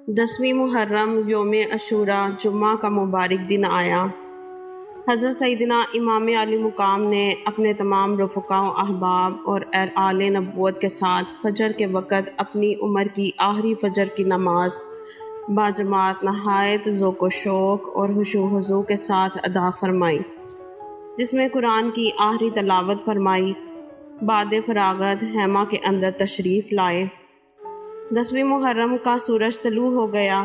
10ویں محرم یوم عاشوراء جمعہ کا مبارک دن آیا۔ حضرت سیدنا امام علی مقام نے اپنے تمام رفقاء و احباب اور آل نبوت کے ساتھ فجر کے وقت اپنی عمر کی آخری فجر کی نماز باجماعت نہایت ذوق و شوق اور خشوع و خضوع کے ساتھ ادا فرمائی، جس میں قرآن کی آخری تلاوت فرمائی۔ بعد فراغت خیمہ کے اندر تشریف لائے۔ 10ویں محرم کا سورج طلوع ہو گیا،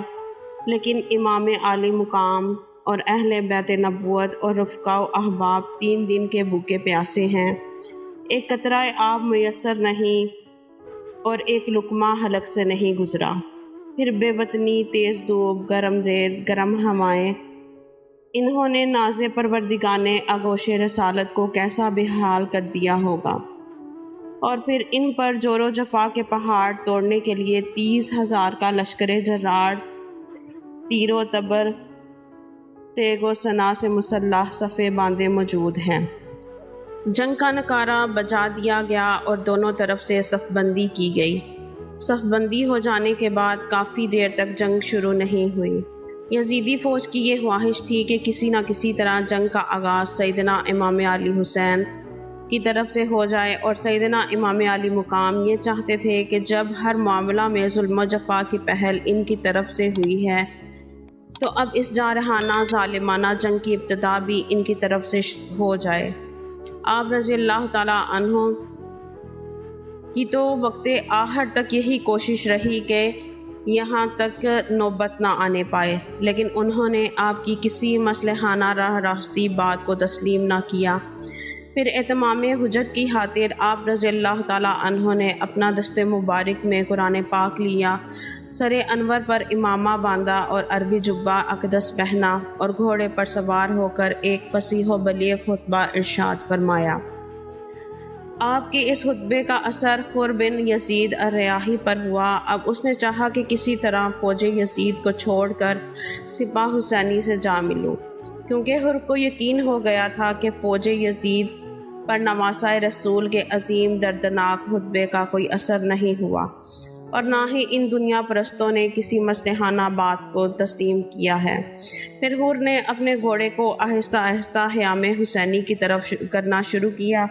لیکن امام علی مقام اور اہل بیت نبوت اور رفقاء و احباب 3 دن کے بھوکے پیاسے ہیں۔ ایک قطرہ آب میسر نہیں اور ایک لقمہ حلق سے نہیں گزرا۔ پھر بے وطنی، تیز دھوپ، گرم ریت، گرم ہوائیں، انہوں نے ناز پروردگارِ آغوش رسالت کو کیسا بے حال کر دیا ہوگا۔ اور پھر ان پر جور و جفا کے پہاڑ توڑنے کے لیے 30,000 کا لشکر جرار تیر و تبر، تیغ و سنا سے مسلح صفے باندھے موجود ہیں۔ جنگ کا نعرہ بجا دیا گیا اور دونوں طرف سے صف بندی کی گئی۔ صف بندی ہو جانے کے بعد کافی دیر تک جنگ شروع نہیں ہوئی۔ یزیدی فوج کی یہ خواہش تھی کہ کسی نہ کسی طرح جنگ کا آغاز سیدنا امام علی حسین کی طرف سے ہو جائے، اور سیدنا امام علی مقام یہ چاہتے تھے کہ جب ہر معاملہ میں ظلم و جفا کی پہل ان کی طرف سے ہوئی ہے تو اب اس جارحانہ ظالمانہ جنگ کی ابتدا بھی ان کی طرف سے ہو جائے۔ آپ رضی اللہ تعالیٰ عنہ کی تو وقت آخر تک یہی کوشش رہی کہ یہاں تک نوبت نہ آنے پائے، لیکن انہوں نے آپ کی کسی مصلحانہ راہ راستی بات کو تسلیم نہ کیا۔ پھر اتمام حجت کی خاطر آپ رضی اللہ تعالیٰ عنہ نے اپنا دست مبارک میں قرآن پاک لیا، سر انور پر امامہ باندھا اور عربی جبہ اقدس پہنا، اور گھوڑے پر سوار ہو کر ایک فصیح و بلیغ خطبہ ارشاد فرمایا۔ آپ کے اس خطبے کا اثر خر بن یزید الریاحی پر ہوا۔ اب اس نے چاہا کہ کسی طرح فوج یزید کو چھوڑ کر سپاہ حسینی سے جا ملوں، کیونکہ خر کو یقین ہو گیا تھا کہ فوج یزید پر نواسہ رسول کے عظیم دردناک خطبے کا کوئی اثر نہیں ہوا، اور نہ ہی ان دنیا پرستوں نے کسی مصلحانہ بات کو تسلیم کیا ہے۔ پھر خر نے اپنے گھوڑے کو آہستہ آہستہ خیام حسینی کی طرف کرنا شروع کیا۔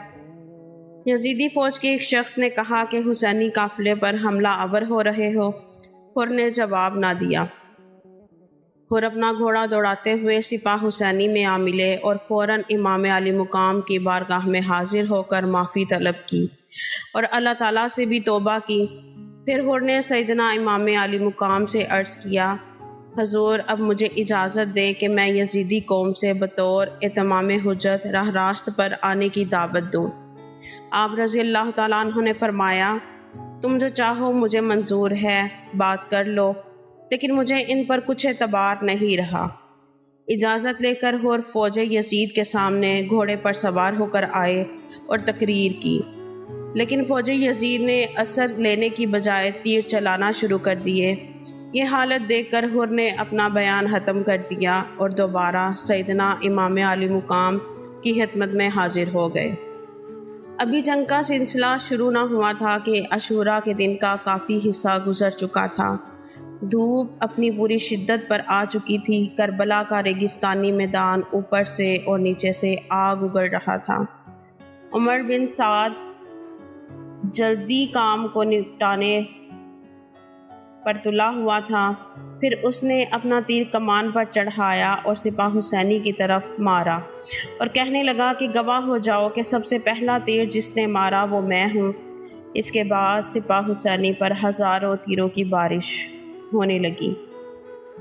یزیدی فوج کے ایک شخص نے کہا کہ حسینی قافلے پر حملہ آور ہو رہے ہو۔ خر نے جواب نہ دیا۔ خر اپنا گھوڑا دوڑاتے ہوئے سپاہ حسینی میں آ ملے اور فوراً امام علی مقام کی بارگاہ میں حاضر ہو کر معافی طلب کی اور اللہ تعالیٰ سے بھی توبہ کی۔ پھر خر نے سیدنا امام علی مقام سے عرض کیا، حضور اب مجھے اجازت دیں کہ میں یزیدی قوم سے بطور اتمام حجت راہ راست پر آنے کی دعوت دوں۔ آپ رضی اللہ تعالیٰ عنہ نے فرمایا، تم جو چاہو مجھے منظور ہے، بات کر لو، لیکن مجھے ان پر کچھ اعتبار نہیں رہا۔ اجازت لے کر خر فوج یزید کے سامنے گھوڑے پر سوار ہو کر آئے اور تقریر کی، لیکن فوج یزید نے اثر لینے کی بجائے تیر چلانا شروع کر دیے۔ یہ حالت دیکھ کر خر نے اپنا بیان ختم کر دیا اور دوبارہ سیدنا امام علی مقام کی خدمت میں حاضر ہو گئے۔ ابھی جنگ کا سلسلہ شروع نہ ہوا تھا کہ عاشوراء کے دن کا کافی حصہ گزر چکا تھا۔ دھوپ اپنی پوری شدت پر آ چکی تھی۔ کربلا کا ریگستانی میدان اوپر سے اور نیچے سے آگ اگل رہا تھا۔ عمر بن سعد جلدی کام کو نپٹانے پر تلا ہوا تھا۔ پھر اس نے اپنا تیر کمان پر چڑھایا اور سپاہ حسینی کی طرف مارا اور کہنے لگا کہ گواہ ہو جاؤ کہ سب سے پہلا تیر جس نے مارا وہ میں ہوں۔ اس کے بعد سپاہ حسینی پر ہزاروں تیروں کی بارش ہونے لگی۔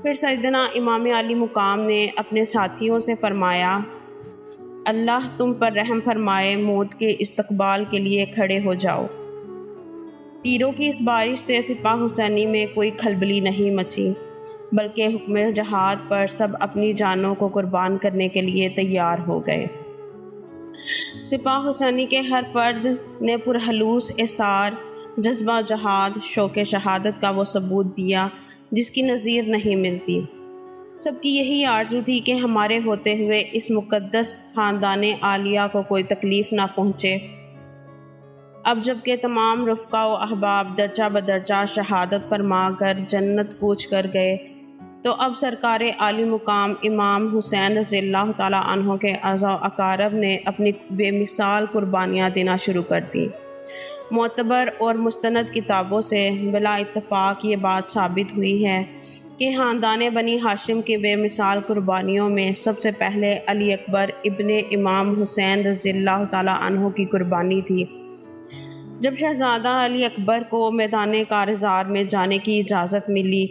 پھر سیدنا امام علی مقام نے اپنے ساتھیوں سے فرمایا، اللہ تم پر رحم فرمائے، موت کے استقبال کے لیے کھڑے ہو جاؤ۔ تیروں کی اس بارش سے سپاہ حسینی میں کوئی کھلبلی نہیں مچی، بلکہ حکم جہاد پر سب اپنی جانوں کو قربان کرنے کے لیے تیار ہو گئے۔ سپاہ حسینی کے ہر فرد نے پرخلوص احسار، جذبہ جہاد، شوق شہادت کا وہ ثبوت دیا جس کی نظیر نہیں ملتی۔ سب کی یہی آرزو تھی کہ ہمارے ہوتے ہوئے اس مقدس خاندان عالیہ کو کوئی تکلیف نہ پہنچے۔ اب جب کہ تمام رفقا و احباب درجہ بدرجہ شہادت فرما کر جنت کوچ کر گئے، تو اب سرکار عالی مقام امام حسین رضی اللہ تعالیٰ عنہ کے اعزاء و اقارب نے اپنی بے مثال قربانیاں دینا شروع کر دیں۔ معتبر اور مستند کتابوں سے بلا اتفاق یہ بات ثابت ہوئی ہے کہ خاندان بنی ہاشم کے بے مثال قربانیوں میں سب سے پہلے علی اکبر ابن امام حسین رضی اللہ تعالیٰ عنہ کی قربانی تھی۔ جب شہزادہ علی اکبر کو میدان کارزار میں جانے کی اجازت ملی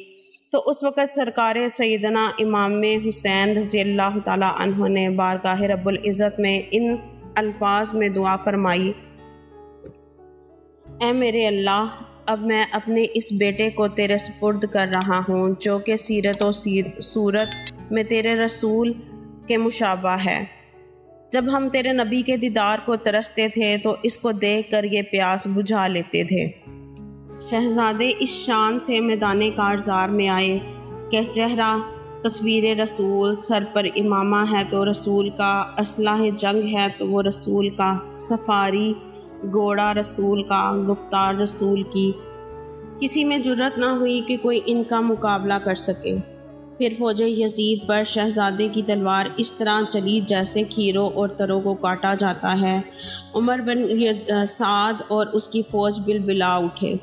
تو اس وقت سرکار سیدنا امام حسین رضی اللہ تعالیٰ عنہ نے بارگاہ رب العزت میں ان الفاظ میں دعا فرمائی: اے میرے اللہ، اب میں اپنے اس بیٹے کو تیرے سپرد کر رہا ہوں جو کہ سیرت و صورت میں تیرے رسول کے مشابہ ہے۔ جب ہم تیرے نبی کے دیدار کو ترستے تھے تو اس کو دیکھ کر یہ پیاس بجھا لیتے تھے۔ شہزادے اس شان سے میدان کارزار میں آئے کہ چہرہ تصویر رسول، سر پر امامہ ہے تو رسول کا، اسلحہ جنگ ہے تو وہ رسول کا، سفاری گھوڑا رسول کا، گفتار رسول کی۔ کسی میں جرت نہ ہوئی کہ کوئی ان کا مقابلہ کر سکے۔ پھر فوج یزید پر شہزادے کی تلوار اس طرح چلی جیسے کھیروں اور تروں کو کاٹا جاتا ہے۔ عمر بن سعد اور اس کی فوج بلبلا اٹھے۔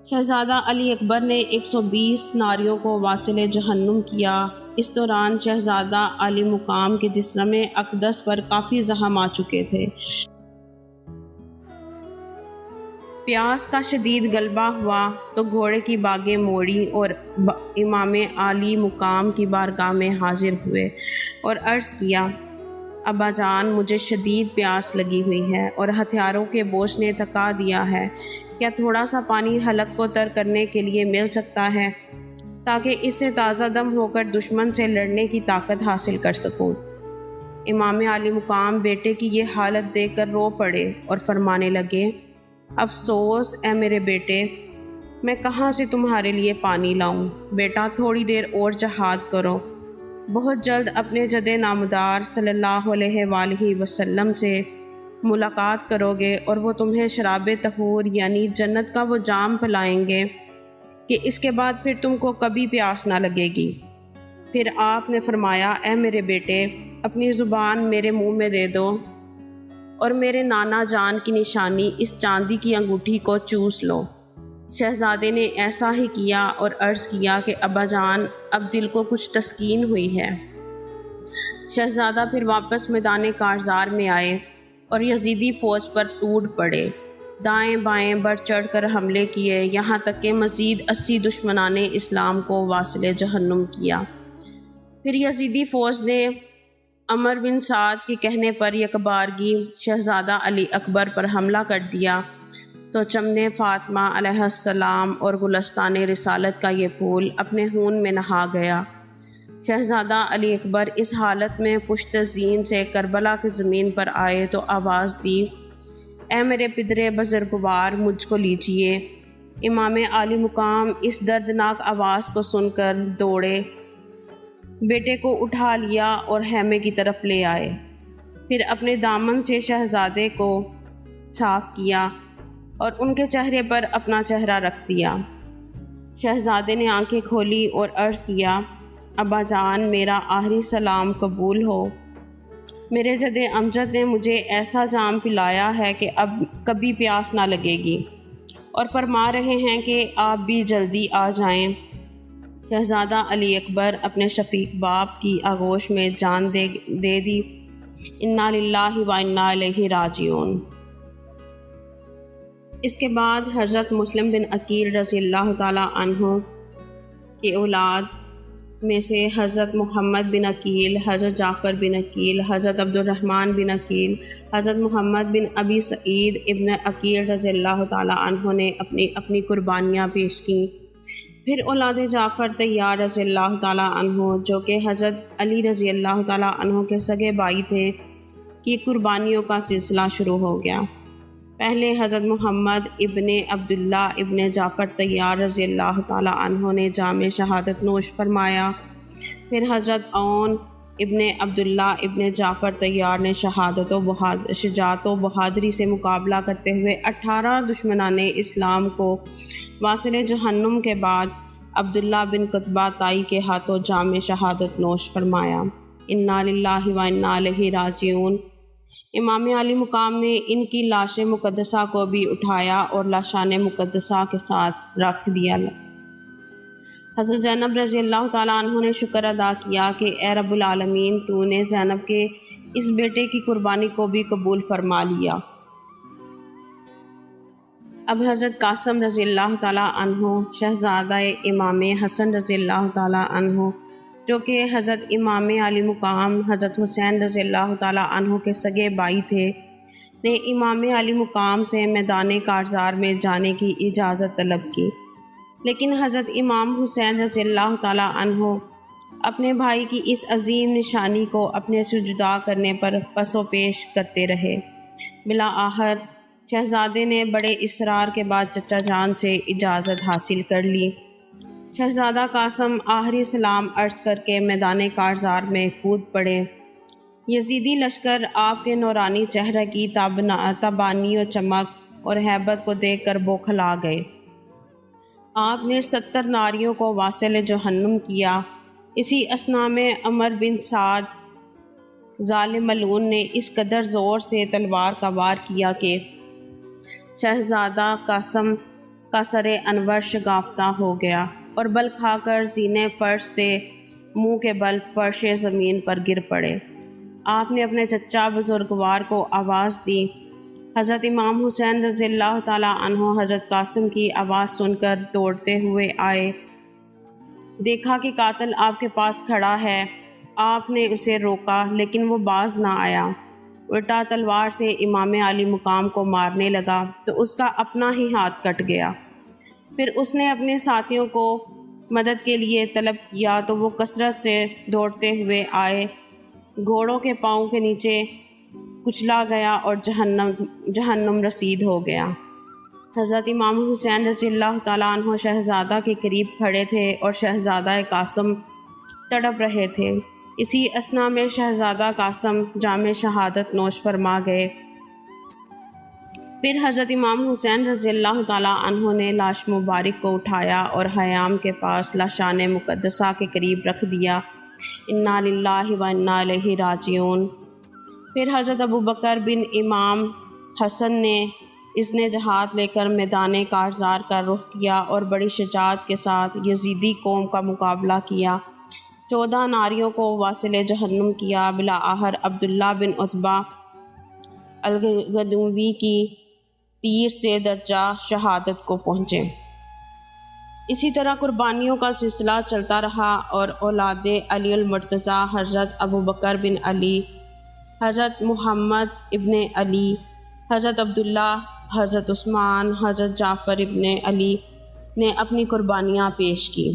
شہزادہ علی اکبر نے 120 ناریوں کو واصل جہنم کیا۔ اس دوران شہزادہ علی مقام کے جسم اقدس پر کافی زخم آ چکے تھے۔ پیاس کا شدید غلبہ ہوا تو گھوڑے کی باگیں موڑی اور امام علی مقام کی بارگاہ میں حاضر ہوئے اور عرض کیا: ابا جان، مجھے شدید پیاس لگی ہوئی ہے اور ہتھیاروں کے بوجھ نے تھکا دیا ہے، کیا تھوڑا سا پانی حلق کو تر کرنے کے لیے مل سکتا ہے تاکہ اس سے تازہ دم ہو کر دشمن سے لڑنے کی طاقت حاصل کر سکوں؟ امام علی مقام بیٹے کی یہ حالت دیکھ کر رو پڑے اور فرمانے لگے: افسوس اے میرے بیٹے، میں کہاں سے تمہارے لیے پانی لاؤں؟ بیٹا، تھوڑی دیر اور جہاد کرو، بہت جلد اپنے جد نامدار صلی اللہ علیہ وآلہ وسلم سے ملاقات کرو گے اور وہ تمہیں شراب طہور یعنی جنت کا وہ جام پلائیں گے کہ اس کے بعد پھر تم کو کبھی پیاس نہ لگے گی۔ پھر آپ نے فرمایا: اے میرے بیٹے، اپنی زبان میرے منہ میں دے دو اور میرے نانا جان کی نشانی اس چاندی کی انگوٹھی کو چوس لو۔ شہزادے نے ایسا ہی کیا اور عرض کیا کہ ابا جان، اب دل کو کچھ تسکین ہوئی ہے۔ شہزادہ پھر واپس میدان کارزار میں آئے اور یزیدی فوج پر ٹوٹ پڑے، دائیں بائیں بڑھ چڑھ کر حملے کیے، یہاں تک کہ مزید 80 دشمنان اسلام کو واصل جہنم کیا۔ پھر یزیدی فوج نے عمر بن سعد کے کہنے پر یکبارگی شہزادہ علی اکبر پر حملہ کر دیا تو چمن فاطمہ علیہ السلام اور گلستان رسالت کا یہ پھول اپنے خون میں نہا گیا۔ شہزادہ علی اکبر اس حالت میں پشت زین سے کربلا کی زمین پر آئے تو آواز دی: اے میرے پدر بزرگوار، مجھ کو لیجیے۔ امام علی مقام اس دردناک آواز کو سن کر دوڑے، بیٹے کو اٹھا لیا اور خیمے کی طرف لے آئے۔ پھر اپنے دامن سے شہزادے کو صاف کیا اور ان کے چہرے پر اپنا چہرہ رکھ دیا۔ شہزادے نے آنکھیں کھولی اور عرض کیا: ابا جان، میرا آخری سلام قبول ہو۔ میرے جد امجد نے مجھے ایسا جام پلایا ہے کہ اب کبھی پیاس نہ لگے گی، اور فرما رہے ہیں کہ آپ بھی جلدی آ جائیں۔ شہزادہ علی اکبر اپنے شفیق باپ کی آغوش میں جان دے دی۔ انا للہ و انا الیہ راجعون۔ اس کے بعد حضرت مسلم بن عقیل رضی اللہ تعالیٰ عنہ کی اولاد میں سے حضرت محمد بن عقیل، حضرت جعفر بن عقیل، حضرت عبد الرحمن بن عقیل، حضرت محمد بن ابی سعید ابن عقیل رضی اللہ تعالیٰ عنہ نے اپنی قربانیاں پیش کیں۔ پھر اولاد جعفر طیار رضی اللہ تعالیٰ عنہ، جو کہ حضرت علی رضی اللہ تعالیٰ عنہ کے سگے بھائی تھے، کی قربانیوں کا سلسلہ شروع ہو گیا۔ پہلے حضرت محمد ابن عبداللہ ابن جعفر طیار رضی اللہ تعالیٰ عنہ نے جام شہادت نوش فرمایا۔ پھر حضرت عون ابن عبداللہ ابن جعفر طیار نے شجاعت و بہادری سے مقابلہ کرتے ہوئے 18 دشمنان اسلام کو واصل جہنم کے بعد عبداللہ بن قتبہ طائی کے ہاتھوں جام شہادت نوش فرمایا۔ انا للہ و انا الیہ راجعون۔ امام علی مقام نے ان کی لاش مقدسہ کو بھی اٹھایا اور لاشان مقدسہ کے ساتھ رکھ دیا۔ حضرت زینب رضی اللہ تعالیٰ عنہ نے شکر ادا کیا کہ اے رب العالمین، تو نے زینب کے اس بیٹے کی قربانی کو بھی قبول فرما لیا۔ اب حضرت قاسم رضی اللہ تعالیٰ عنہ شہزادہ امام حسن رضی اللہ تعالیٰ عنہ، جو کہ حضرت امام علی مقام حضرت حسین رضی اللہ تعالیٰ عنہ کے سگے بھائی تھے، نے امام علی مقام سے میدان کارزار میں جانے کی اجازت طلب کی، لیکن حضرت امام حسین رضی اللہ تعالیٰ عنہ اپنے بھائی کی اس عظیم نشانی کو اپنے سے جدا کرنے پر پس و پیش کرتے رہے۔ بالآخر شہزادے نے بڑے اصرار کے بعد چچا جان سے اجازت حاصل کر لی۔ شہزادہ قاسم آخری سلام عرض کر کے میدان کارزار میں کود پڑے۔ یزیدی لشکر آپ کے نورانی چہرے کی تابانی و چمک اور ہیبت کو دیکھ کر بوکھلا گئے۔ آپ نے 70 ناریوں کو واصل جہنم کیا۔ اسی اثناء میں عمر بن سعد ظالم ملعون نے اس قدر زور سے تلوار کا وار کیا کہ شہزادہ قاسم کا سر انور شگافتہ ہو گیا اور بل کھا کر زینے فرش سے منہ کے بل فرش زمین پر گر پڑے۔ آپ نے اپنے چچا بزرگوار کو آواز دی۔ حضرت امام حسین رضی اللہ تعالیٰ عنہ حضرت قاسم کی آواز سن کر دوڑتے ہوئے آئے۔ دیکھا کہ قاتل آپ کے پاس کھڑا ہے۔ آپ نے اسے روکا لیکن وہ باز نہ آیا، الٹا تلوار سے امام علی مقام کو مارنے لگا تو اس کا اپنا ہی ہاتھ کٹ گیا۔ پھر اس نے اپنے ساتھیوں کو مدد کے لیے طلب کیا تو وہ کثرت سے دوڑتے ہوئے آئے۔ گھوڑوں کے پاؤں کے نیچے کچلا گیا اور جہنم رسید ہو گیا۔ حضرت امام حسین رضی اللہ تعالیٰ عنہ شہزادہ کے قریب کھڑے تھے اور شہزادہ قاسم تڑپ رہے تھے۔ اسی اثناء میں شہزادہ قاسم جام شہادت نوش فرما گئے۔ پھر حضرت امام حسین رضی اللہ تعالیٰ عنہ نے لاش مبارک کو اٹھایا اور حیام کے پاس لاشان مقدسہ کے قریب رکھ دیا۔ انا للہ و انا الیہ راجعون۔ پھر حضرت ابوبکر بن امام حسن نے اذن جہاد لے کر میدان کارزار کا رخ کیا اور بڑی شجاعت کے ساتھ یزیدی قوم کا مقابلہ کیا۔ 14 ناریوں کو واصل جہنم کیا۔ بالآخر عبداللہ بن عتبہ الغنوی کی تیر سے درجہ شہادت کو پہنچے۔ اسی طرح قربانیوں کا سلسلہ چلتا رہا اور اولاد علی المرتضیٰ حضرت ابوبکر بن علی، حضرت محمد ابن علی، حضرت عبداللہ، حضرت عثمان، حضرت جعفر ابن علی نے اپنی قربانیاں پیش کی۔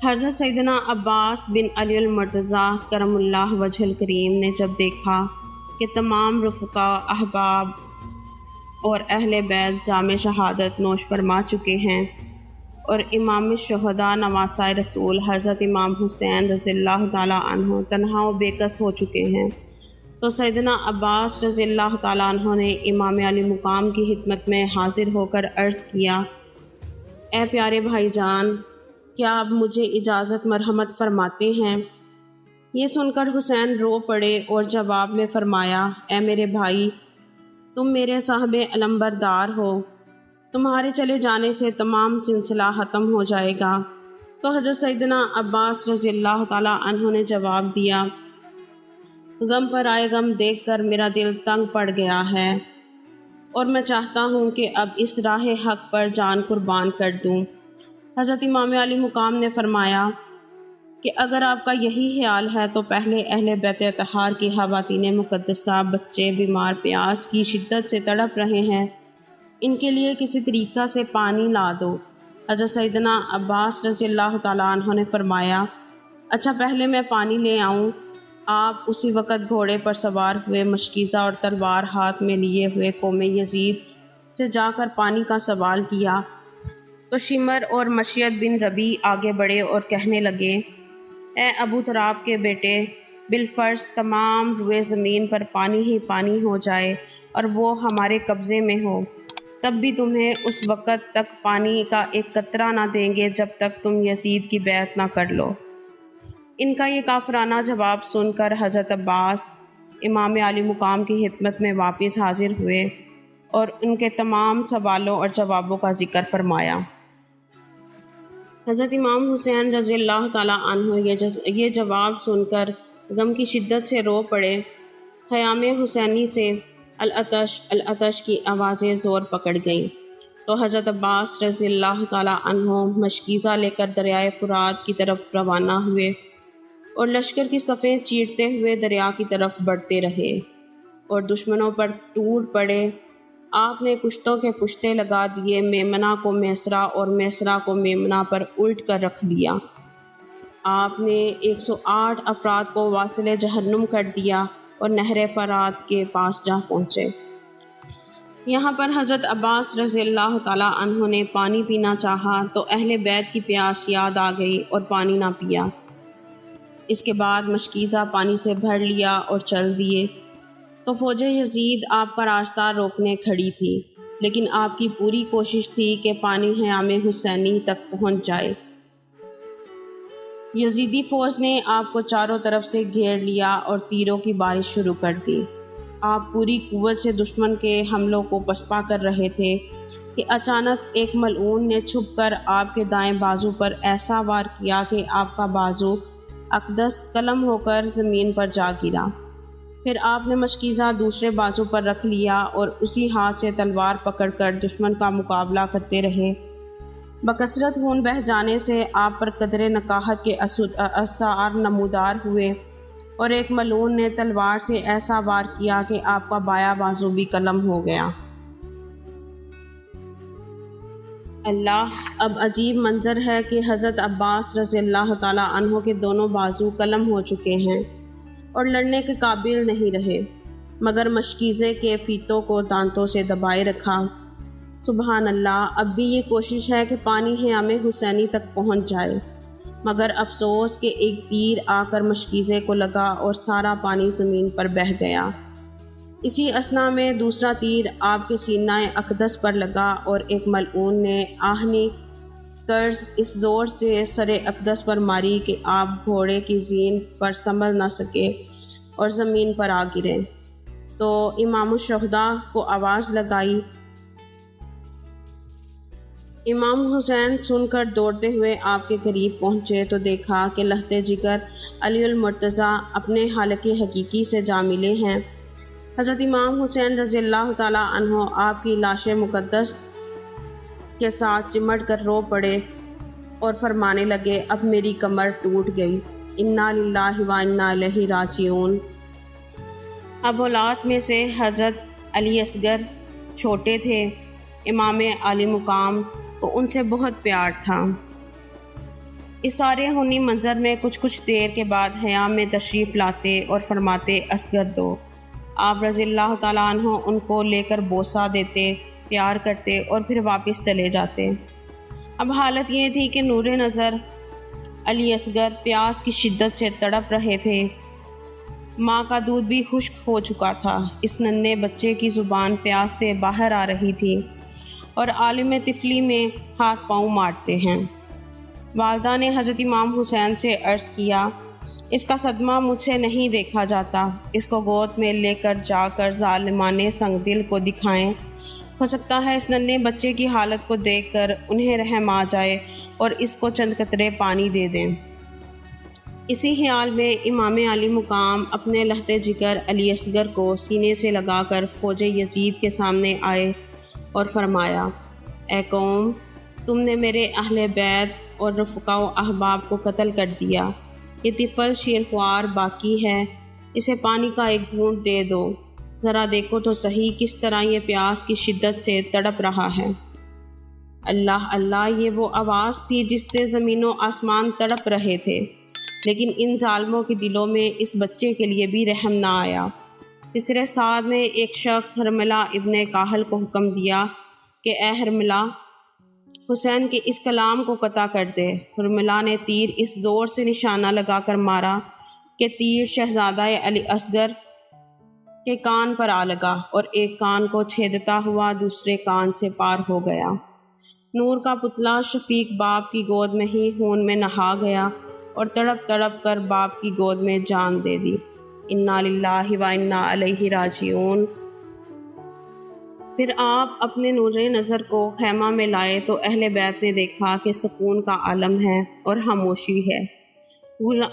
حضرت سیدنا عباس بن علی المرتضیٰ کرم اللہ وجہ الکریم نے جب دیکھا کہ تمام رفقا، احباب اور اہل بیت جام شہادت نوش فرما چکے ہیں اور امام الشہداء نواسہ رسول حضرت امام حسین رضی اللہ تعالیٰ عنہ تنہا و بے کس ہو چکے ہیں، تو سیدنا عباس رضی اللہ تعالیٰ عنہ نے امام علی مقام کی خدمت میں حاضر ہو کر عرض کیا، اے پیارے بھائی جان، کیا اب مجھے اجازت مرحمت فرماتے ہیں؟ یہ سن کر حسین رو پڑے اور جواب میں فرمایا، اے میرے بھائی، تم میرے صاحب علمبردار ہو، تمہارے چلے جانے سے تمام سلسلہ ختم ہو جائے گا۔ تو حضرت سیدنا عباس رضی اللہ تعالیٰ عنہ نے جواب دیا، غم پر آئے غم دیکھ کر میرا دل تنگ پڑ گیا ہے اور میں چاہتا ہوں کہ اب اس راہ حق پر جان قربان کر دوں۔ حضرت امام علی مقام نے فرمایا کہ اگر آپ کا یہی خیال ہے تو پہلے اہل بیت اطہار کی خواتین مقدسہ، بچے بیمار پیاس کی شدت سے تڑپ رہے ہیں، ان کے لیے کسی طریقہ سے پانی لا دو۔ حضرت سیدنا عباس رضی اللہ تعالیٰ عنہ نے فرمایا، اچھا پہلے میں پانی لے آؤں۔ آپ اسی وقت گھوڑے پر سوار ہوئے، مشکیزہ اور تلوار ہاتھ میں لیے ہوئے قوم یزید سے جا کر پانی کا سوال کیا تو شمر اور مشیت بن ربیع آگے بڑھے اور کہنے لگے، اے ابو تراب کے بیٹے، بالفرض تمام روئے زمین پر پانی ہی پانی ہو جائے اور وہ ہمارے قبضے میں ہو، تب بھی تمہیں اس وقت تک پانی کا ایک قطرہ نہ دیں گے جب تک تم یزید کی بیعت نہ کر لو۔ ان کا یہ کافرانہ جواب سن کر حضرت عباس امام علی مقام کی خدمت میں واپس حاضر ہوئے اور ان کے تمام سوالوں اور جوابوں کا ذکر فرمایا۔ حضرت امام حسین رضی اللہ تعالیٰ عنہ یہ جواب سن کر غم کی شدت سے رو پڑے۔ خیام حسینی سے العطش العطش کی آوازیں زور پکڑ گئیں تو حضرت عباس رضی اللہ تعالیٰ عنہ مشکیزہ لے کر دریائے فرات کی طرف روانہ ہوئے اور لشکر کی صفیں چیرتے ہوئے دریا کی طرف بڑھتے رہے اور دشمنوں پر ٹوٹ پڑے۔ آپ نے کشتوں کے پشتے لگا دیے، میمنہ کو میسرہ اور میسرہ کو میمنہ پر الٹ کر رکھ دیا۔ آپ نے 108 افراد کو واصل جہنم کر دیا اور نہر فرات کے پاس جا پہنچے۔ یہاں پر حضرت عباس رضی اللہ تعالیٰ عنہ نے پانی پینا چاہا تو اہل بیت کی پیاس یاد آ گئی اور پانی نہ پیا۔ اس کے بعد مشکیزہ پانی سے بھر لیا اور چل دیے تو فوج یزید آپ کا راستہ روکنے کھڑی تھی، لیکن آپ کی پوری کوشش تھی کہ پانی خیام حسینی تک پہنچ جائے۔ یزیدی فوج نے آپ کو چاروں طرف سے گھیر لیا اور تیروں کی بارش شروع کر دی۔ آپ پوری قوت سے دشمن کے حملوں کو پسپا کر رہے تھے کہ اچانک ایک ملعون نے چھپ کر آپ کے دائیں بازو پر ایسا وار کیا کہ آپ کا بازو اقدس قلم ہو کر زمین پر جا گرا۔ پھر آپ نے مشکیزہ دوسرے بازو پر رکھ لیا اور اسی ہاتھ سے تلوار پکڑ کر دشمن کا مقابلہ کرتے رہے۔ بکثرت خون بہہ جانے سے آپ پر قدرے نقاہت کے آثار نمودار ہوئے اور ایک ملعون نے تلوار سے ایسا وار کیا کہ آپ کا بایاں بازو بھی قلم ہو گیا۔ اللہ! اب عجیب منظر ہے کہ حضرت عباس رضی اللہ تعالیٰ عنہ کے دونوں بازو قلم ہو چکے ہیں اور لڑنے کے قابل نہیں رہے، مگر مشکیزے کے فیتوں کو دانتوں سے دبائے رکھا۔ سبحان اللہ! اب بھی یہ کوشش ہے کہ پانی خیام حسینی تک پہنچ جائے، مگر افسوس کہ ایک تیر آ کر مشکیزے کو لگا اور سارا پانی زمین پر بہہ گیا۔ اسی اثنا میں دوسرا تیر آپ کے سینہ اقدس پر لگا اور ایک ملعون نے آہنی کرز اس زور سے سر اقدس پر ماری کہ آپ گھوڑے کی زین پر سنبھل نہ سکے اور زمین پر آ گرے۔ تو امام الشہداء کو آواز لگائی۔ امام حسین سن کر دوڑتے ہوئے آپ کے قریب پہنچے تو دیکھا کہ لہتے جگر علی المرتضیٰ اپنے خالق حقیقی سے جا ملے ہیں۔ حضرت امام حسین رضی اللہ تعالیٰ عنہ آپ کی لاش مقدس کے ساتھ چمٹ کر رو پڑے اور فرمانے لگے، اب میری کمر ٹوٹ گئی، انا للہ و انا الیہ راجعون۔ اب اولاد میں سے حضرت علی اصغر چھوٹے تھے، امام علی مقام کو ان سے بہت پیار تھا۔ اس سارے خونی منظر میں کچھ دیر کے بعد خیام میں تشریف لاتے اور فرماتے، اصغر دو۔ آپ رضی اللہ تعالیٰ عنہ ان کو لے کر بوسہ دیتے، پیار کرتے اور پھر واپس چلے جاتے۔ اب حالت یہ تھی کہ نور نظر علی اصغر پیاس کی شدت سے تڑپ رہے تھے۔ ماں کا دودھ بھی خشک ہو چکا تھا، اس ننھے بچے کی زبان پیاس سے باہر آ رہی تھی اور عالم طفلی میں ہاتھ پاؤں مارتے ہیں۔ والدہ نے حضرت امام حسین سے عرض کیا، اس کا صدمہ مجھ سے نہیں دیکھا جاتا، اس کو گود میں لے کر جا کر ظالمانے سنگ دل کو دکھائیں، ہو سکتا ہے اس ننھے بچے کی حالت کو دیکھ کر انہیں رحم آ جائے اور اس کو چند قطرے پانی دے دیں۔ اسی خیال میں امام علی مقام اپنے لہتے جگر علی اصغر کو سینے سے لگا کر فوج یزید کے سامنے آئے اور فرمایا، اے قوم، تم نے میرے اہل بیت اور رفقا و احباب کو قتل کر دیا، یہ طفل شیرخوار باقی ہے، اسے پانی کا ایک گھونٹ دے دو، ذرا دیکھو تو صحیح کس طرح یہ پیاس کی شدت سے تڑپ رہا ہے۔ اللہ اللہ! یہ وہ آواز تھی جس سے زمین و آسمان تڑپ رہے تھے، لیکن ان ظالموں کے دلوں میں اس بچے کے لیے بھی رحم نہ آیا۔ تیسرے سعد نے ایک شخص حرملہ ابن کاہل کو حکم دیا کہ اے حرملہ، حسین کے اس کلام کو قطع کر دے۔ حرملا نے تیر اس زور سے نشانہ لگا کر مارا کہ تیر شہزادہ علی اصغر کے کان پر آ لگا اور ایک کان کو چھیدتا ہوا دوسرے کان سے پار ہو گیا۔ نور کا پتلا شفیق باپ کی گود میں ہی خون میں نہا گیا اور تڑپ تڑپ کر باپ کی گود میں جان دے دی۔ انا للہ و انا الیہ راجعون۔ پھر آپ اپنے نور نظر کو خیمہ میں لائے تو اہل بیت نے دیکھا کہ سکون کا عالم ہے اور خاموشی ہے۔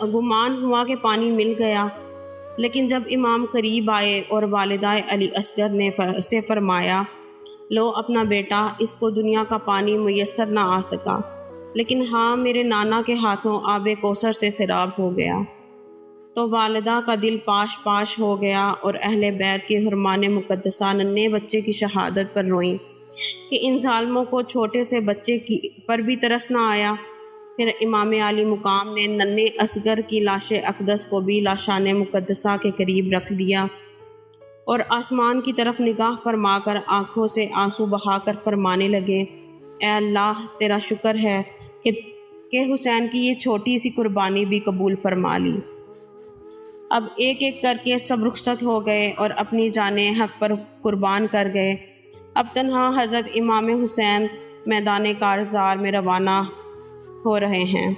گمان ہوا کہ پانی مل گیا، لیکن جب امام قریب آئے اور والدہ علی اصغر نے سے فرمایا، لو اپنا بیٹا، اس کو دنیا کا پانی میسر نہ آ سکا، لیکن ہاں میرے نانا کے ہاتھوں آب کوثر سے سیراب ہو گیا، تو والدہ کا دل پاش پاش ہو گیا اور اہل بیت کی حرمان مقدسہ ننھے بچے کی شہادت پر روئیں کہ ان ظالموں کو چھوٹے سے بچے پر بھی ترس نہ آیا۔ پھر امام علی مقام نے ننھے اصغر کی لاش اقدس کو بھی لاشان مقدسہ کے قریب رکھ دیا اور آسمان کی طرف نگاہ فرما کر آنکھوں سے آنسو بہا کر فرمانے لگے، اے اللہ تیرا شکر ہے کہ حسین کی یہ چھوٹی سی قربانی بھی قبول فرما لی۔ اب ایک ایک کر کے سب رخصت ہو گئے اور اپنی جانیں حق پر قربان کر گئے۔ اب تنہا حضرت امام حسین میدان کارزار میں روانہ ہو رہے ہیں۔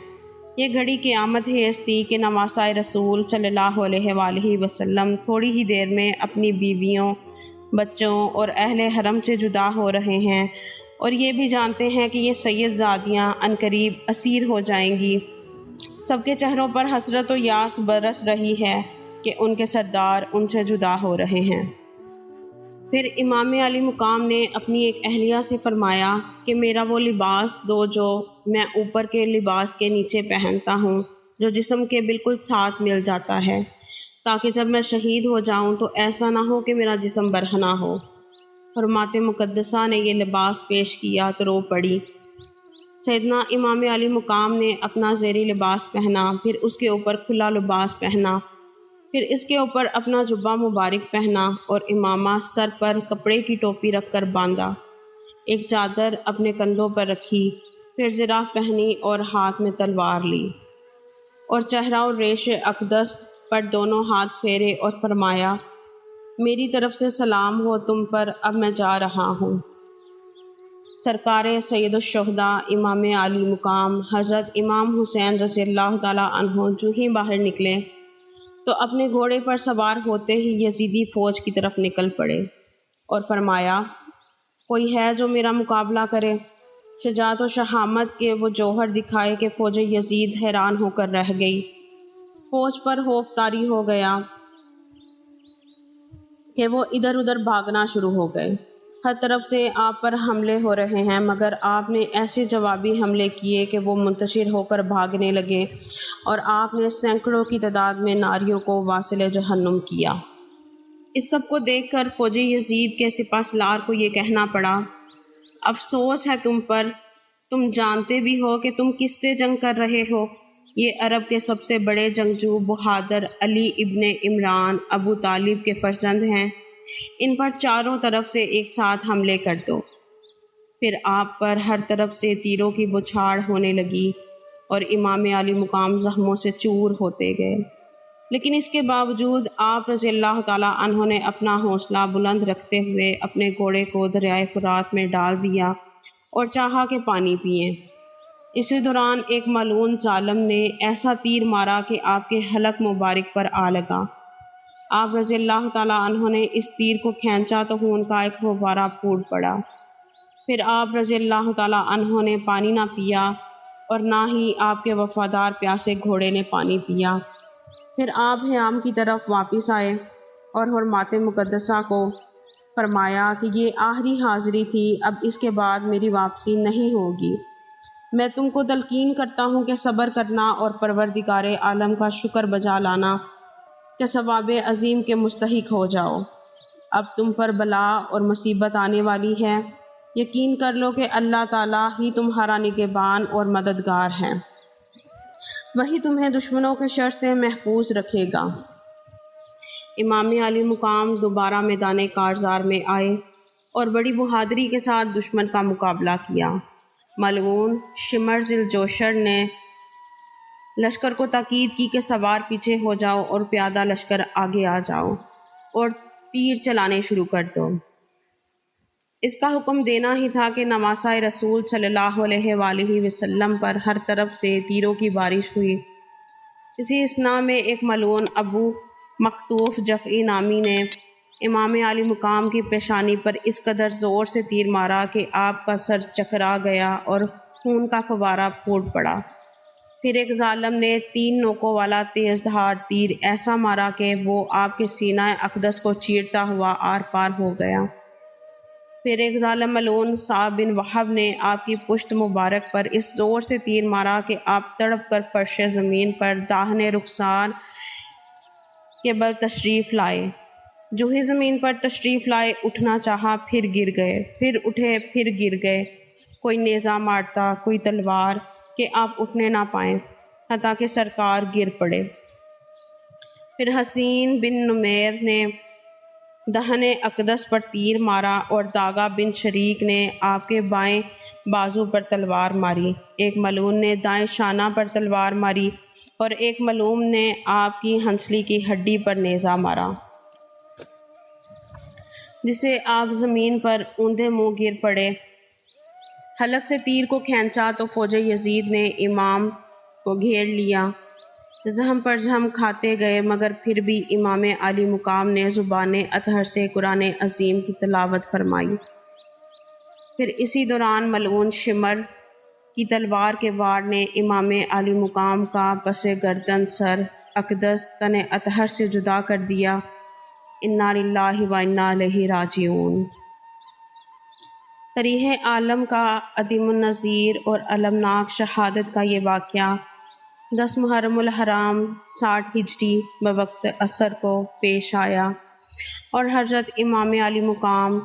یہ گھڑی قیامت خیز تھی کہ نواسہ رسول صلی اللہ علیہ وآلہ وسلم تھوڑی ہی دیر میں اپنی بیویوں، بچوں اور اہل حرم سے جدا ہو رہے ہیں، اور یہ بھی جانتے ہیں کہ یہ سید زادیاں عنقریب اسیر ہو جائیں گی۔ سب کے چہروں پر حسرت و یاس برس رہی ہے کہ ان کے سردار ان سے جدا ہو رہے ہیں۔ پھر امام علی مقام نے اپنی ایک اہلیہ سے فرمایا کہ میرا وہ لباس دو جو میں اوپر کے لباس کے نیچے پہنتا ہوں، جو جسم کے بالکل ساتھ مل جاتا ہے، تاکہ جب میں شہید ہو جاؤں تو ایسا نہ ہو کہ میرا جسم برہنہ ہو۔ حرمات مقدسہ نے یہ لباس پیش کیا تو رو پڑی۔ سیدنا امام علی مقام نے اپنا زیری لباس پہنا، پھر اس کے اوپر کھلا لباس پہنا، پھر اس کے اوپر اپنا جبہ مبارک پہنا اور امامہ سر پر کپڑے کی ٹوپی رکھ کر باندھا، ایک چادر اپنے کندھوں پر رکھی، پھر زرہ پہنی اور ہاتھ میں تلوار لی اور چہرہ اور ریش اقدس پر دونوں ہاتھ پھیرے اور فرمایا، میری طرف سے سلام ہو تم پر، اب میں جا رہا ہوں۔ سرکار سید الشہداء امام علی مقام حضرت امام حسین رضی اللہ تعالیٰ عنہ جو ہی باہر نکلے تو اپنے گھوڑے پر سوار ہوتے ہی یزیدی فوج کی طرف نکل پڑے اور فرمایا، کوئی ہے جو میرا مقابلہ کرے؟ شجاعت و شہامت کے وہ جوہر دکھائے کہ فوج یزید حیران ہو کر رہ گئی۔ فوج پر خوف طاری ہو گیا کہ وہ ادھر ادھر بھاگنا شروع ہو گئے۔ ہر طرف سے آپ پر حملے ہو رہے ہیں، مگر آپ نے ایسے جوابی حملے کیے کہ وہ منتشر ہو کر بھاگنے لگے اور آپ نے سینکڑوں کی تعداد میں ناریوں کو واصل جہنم کیا۔ اس سب کو دیکھ کر فوجی یزید کے سپہ سالار کو یہ کہنا پڑا، افسوس ہے تم پر، تم جانتے بھی ہو کہ تم کس سے جنگ کر رہے ہو۔ یہ عرب کے سب سے بڑے جنگجو بہادر علی ابن عمران ابو طالب کے فرزند ہیں، ان پر چاروں طرف سے ایک ساتھ حملے کر دو۔ پھر آپ پر ہر طرف سے تیروں کی بچھاڑ ہونے لگی اور امام علی مقام زخموں سے چور ہوتے گئے، لیکن اس کے باوجود آپ رضی اللہ تعالیٰ عنہ نے اپنا حوصلہ بلند رکھتے ہوئے اپنے گھوڑے کو دریائے فرات میں ڈال دیا اور چاہا کہ پانی پئیں۔ اسی دوران ایک ملعون ظالم نے ایسا تیر مارا کہ آپ کے حلق مبارک پر آ لگا۔ آپ رضی اللہ تعالیٰ عنہ نے اس تیر کو کھینچا تو خون کا ایک فوارہ پھوٹ پڑا۔ پھر آپ رضی اللہ تعالیٰ عنہ نے پانی نہ پیا اور نہ ہی آپ کے وفادار پیاسے گھوڑے نے پانی پیا۔ پھر آپ حیام کی طرف واپس آئے اور حرمات مقدسہ کو فرمایا کہ یہ آخری حاضری تھی، اب اس کے بعد میری واپسی نہیں ہوگی۔ میں تم کو تلقین کرتا ہوں کہ صبر کرنا اور پروردگار عالم کا شکر بجا لانا کہ ثواب عظیم کے مستحق ہو جاؤ۔ اب تم پر بلا اور مصیبت آنے والی ہے، یقین کر لو کہ اللہ تعالیٰ ہی تمہارا نگہبان اور مددگار ہے، وہی تمہیں دشمنوں کے شر سے محفوظ رکھے گا۔ امام علی مقام دوبارہ میدان کارزار میں آئے اور بڑی بہادری کے ساتھ دشمن کا مقابلہ کیا۔ ملعون شمر ذی الجوشر نے لشکر کو تاکید کی کہ سوار پیچھے ہو جاؤ اور پیادہ لشکر آگے آ جاؤ اور تیر چلانے شروع کر دو۔ اس کا حکم دینا ہی تھا کہ نواسہ رسول صلی اللہ علیہ وآلہ وسلم پر ہر طرف سے تیروں کی بارش ہوئی۔ اسی اثناء میں ایک ملعون ابو مخطوف جفعی نامی نے امام علی مقام کی پیشانی پر اس قدر زور سے تیر مارا کہ آپ کا سر چکرا گیا اور خون کا فوارہ پھوٹ پڑا۔ پھر ایک ظالم نے 3 نوکوں والا تیز دھار تیر ایسا مارا کہ وہ آپ کے سینہ اقدس کو چیرتا ہوا آر پار ہو گیا۔ پھر ایک ظالم ملعون صعب بن وہب نے آپ کی پشت مبارک پر اس زور سے تیر مارا کہ آپ تڑپ کر فرش زمین پر داہنے رخسار کے بل تشریف لائے۔ جو ہی زمین پر تشریف لائے اٹھنا چاہا، پھر گر گئے، پھر اٹھے، پھر گر گئے، کوئی نیزہ مارتا، کوئی تلوار، کہ آپ اٹھنے نہ پائیں حتیٰ کہ سرکار گر پڑے۔ پھر حسین بن نمیر نے دہن اقدس پر تیر مارا اور داغا بن شریک نے آپ کے بائیں بازو پر تلوار ماری۔ ایک ملعون نے دائیں شانہ پر تلوار ماری اور ایک ملعون نے آپ کی ہنسلی کی ہڈی پر نیزہ مارا، جسے آپ زمین پر اوندھے منہ گر پڑے۔ حلق سے تیر کو کھینچا تو فوج یزید نے امام کو گھیر لیا۔ زہم پر زہم کھاتے گئے، مگر پھر بھی امام علی مقام نے زبان اطہر سے قرآن عظیم کی تلاوت فرمائی۔ پھر اسی دوران ملعون شمر کی تلوار کے وار نے امام علی مقام کا پس گردن سر اقدس تن اطہر سے جدا کر دیا۔ انا للہ و انا الیہ راجعون۔ تاریخ عالم کا عدیم النظیر اور المناک شہادت کا یہ واقعہ 10 محرم الحرام 60 ہجری بوقت عصر کو پیش آیا اور حضرت امام علی مقام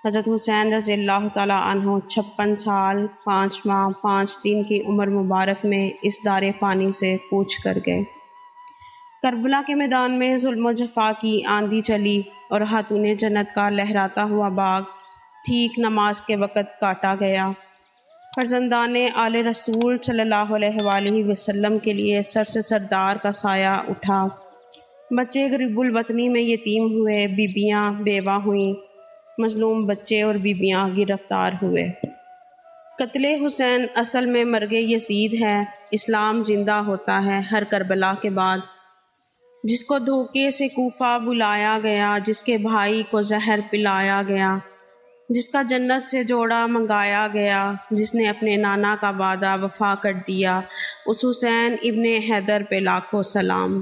حضرت حسین رضی اللہ تعالیٰ عنہ 56 سال 5 ماہ 5 دن کی عمر مبارک میں اس دار فانی سے کوچ کر گئے۔ کربلا کے میدان میں ظلم و جفا کی آندھی چلی اور خاتون جنت کا لہراتا ہوا باغ ٹھیک نماز کے وقت کاٹا گیا۔ فرزندان آل رسول صلی اللہ علیہ وآلہ وسلم کے لیے سر سے سردار کا سایہ اٹھا۔ بچے غریب الوطنی میں یتیم ہوئے، بیبیاں بیوہ ہوئیں، مظلوم بچے اور بیبیاں گرفتار ہوئے۔ قتل حسین اصل میں مرگ یزید ہے۔ اسلام زندہ ہوتا ہے ہر کربلا کے بعد۔ جس کو دھوکے سے کوفہ بلایا گیا، جس کے بھائی کو زہر پلایا گیا، جس کا جنت سے جوڑا منگایا گیا، جس نے اپنے نانا کا وعدہ وفا کر دیا، اس حسین ابن حیدر پہ لاکھوں سلام۔